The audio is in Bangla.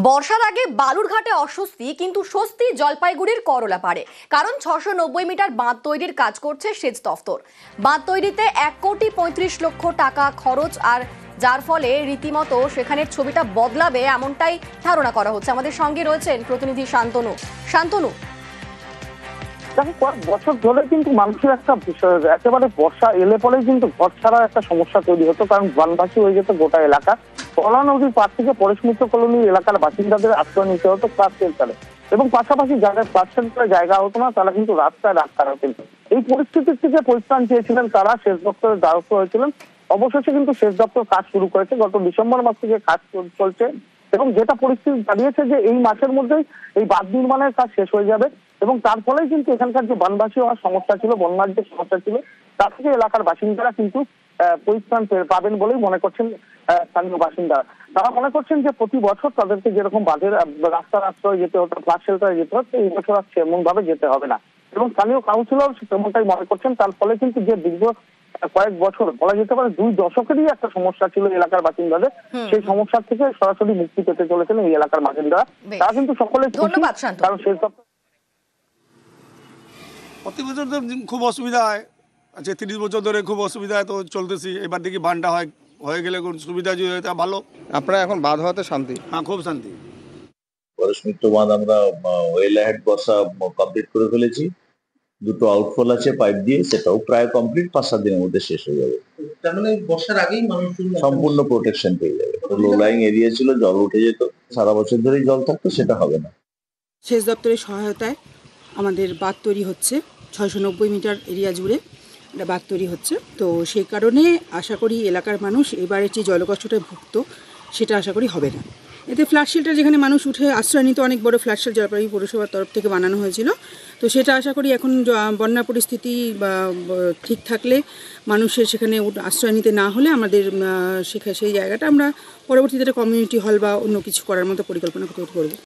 বর্ষার আগে বালুরঘাটে অস্বস্তি, কিন্তু স্বস্তি জলপাইগুড়ির করলাপাড়ে। কারণ 690 মিটার বাঁধ তৈরির কাজ করছে সেচ দফতর। বাঁধ তৈরিতে 1,35,00,000 টাকা খরচ, আর যার ফলে রীতিমতো সেখানের ছবিটা বদলাবে এমনটাই ধারণা করা হচ্ছে। আমাদের সঙ্গে রয়েছেন প্রতিনিধি শান্তনু। কয়েক বছর ধরে কিন্তু মানুষের একটা বিষয়, একেবারে বর্ষা এলে পরেই কিন্তু ঘর ছাড়া একটা সমস্যা তৈরি হতো, কারণ বনবাসী হয়ে যেত গোটা এলাকা। কলা নদীর পার থেকে পরেশ মিত্র কলোনি এলাকার বাসিন্দাদের আশ্রয় নিতে হতো ক্লাস সেন্টারে, এবং পাশাপাশি যাদের ক্লাস সেন্টারে জায়গা হতো না তারা কিন্তু রাস্তায় রাত কাটাতেন। এই পরিস্থিতির থেকে পরিত্রাণ চেয়েছিলেন তারা, সেচ দপ্তরের দ্বারস্থ হয়েছিলেন। অবশেষে কিন্তু সেচ দপ্তর কাজ শুরু করেছে, গত ডিসেম্বর মাস থেকে কাজ চলছে, এবং যেটা পরিস্থিতি দাঁড়িয়েছে যে এই মাসের মধ্যেই এই বাঁধ নির্মাণের কাজ শেষ হয়ে যাবে, এবং তার ফলেই কিন্তু এখানকার যে বনবাসী হওয়ার সমস্যা ছিল, বন্যার যে সমস্যা ছিল, তার থেকে এলাকার বাসিন্দারা কিন্তু পরিত্রাণ পাবেন বলেই মনে করছেন স্থানীয় বাসিন্দারা। তারা মনে করছেন যে প্রতি বছর তাদেরকে যেরকম বাঁধের রাস্তার আশ্রয় যেতে হতো, ফ্লাড শেল্টারে যেতে হতো, এই বছর আর সেমন ভাবে যেতে হবে না। এবং স্থানীয় কাউন্সিলর তেমনটাই মনে করছেন। তার ফলে কিন্তু যে দীর্ঘ কয়েক বছর, বলা যেতে পারে 2 দশকেরই একটা সমস্যা ছিল এলাকার বাসিন্দাদের, সেই সমস্যার থেকে সরাসরি মুক্তি পেতে চলেছেন এই এলাকার বাসিন্দারা। তারা কিন্তু সকলে ধন্যবাদ। কারণ সেচ দপ্তর প্রতি বছর তো খুব অসুবিধা হয়, 30 বছর ধরে খুব অসুবিধায় তো চলতেছি। এবার দেখি বানটা হয়ে গেলে কোন সুবিধা যদি হয় তা ভালো। আপনারা এখন বাঁধ হওয়াতে শান্তি? হ্যাঁ, খুব শান্তি। পরেশ মিত্র বাঁধ আমরা ওয়েল হেড বর্ষা কমপ্লিট করে ফেলেছি। 2টো আউটফল আছে পাইপ দিয়ে, সেটাও প্রায় কমপ্লিট, 5-7 দিনের মধ্যে শেষ হয়ে যাবে। তার মানে বর্ষার আগেই মানুষ সম্পূর্ণ প্রোটেকশন পেয়ে যাবে। লো লাইং এরিয়া ছিল, জল উঠে যেত, সারা বছর ধরেই জল থাকতো, সেটা হবে না। সেচ দপ্তরের সহায়তায় আমাদের বাঁধ তৈরি হচ্ছে, 690 মিটার এরিয়া জুড়ে একটা বাঁধ তৈরি হচ্ছে। তো সেই কারণে আশা করি এলাকার মানুষ এবারে যে জলকষ্টটা ভুগত সেটা আশা করি হবে না। এতে ফ্ল্যাট শেল্টার, যেখানে মানুষ উঠে আশ্রয় নিত, অনেক বড় ফ্ল্যাট শেল্টার জলপাইগুড়ি পৌরসভার তরফ থেকে বানানো হয়েছিল। তো সেটা আশা করি এখন বন্যা পরিস্থিতি ঠিক থাকলে, মানুষের সেখানে আশ্রয় নিতে না হলে আমাদের সেই জায়গাটা আমরা পরবর্তীতে কমিউনিটি হল বা অন্য কিছু করার মতো পরিকল্পনা তৈরি করব।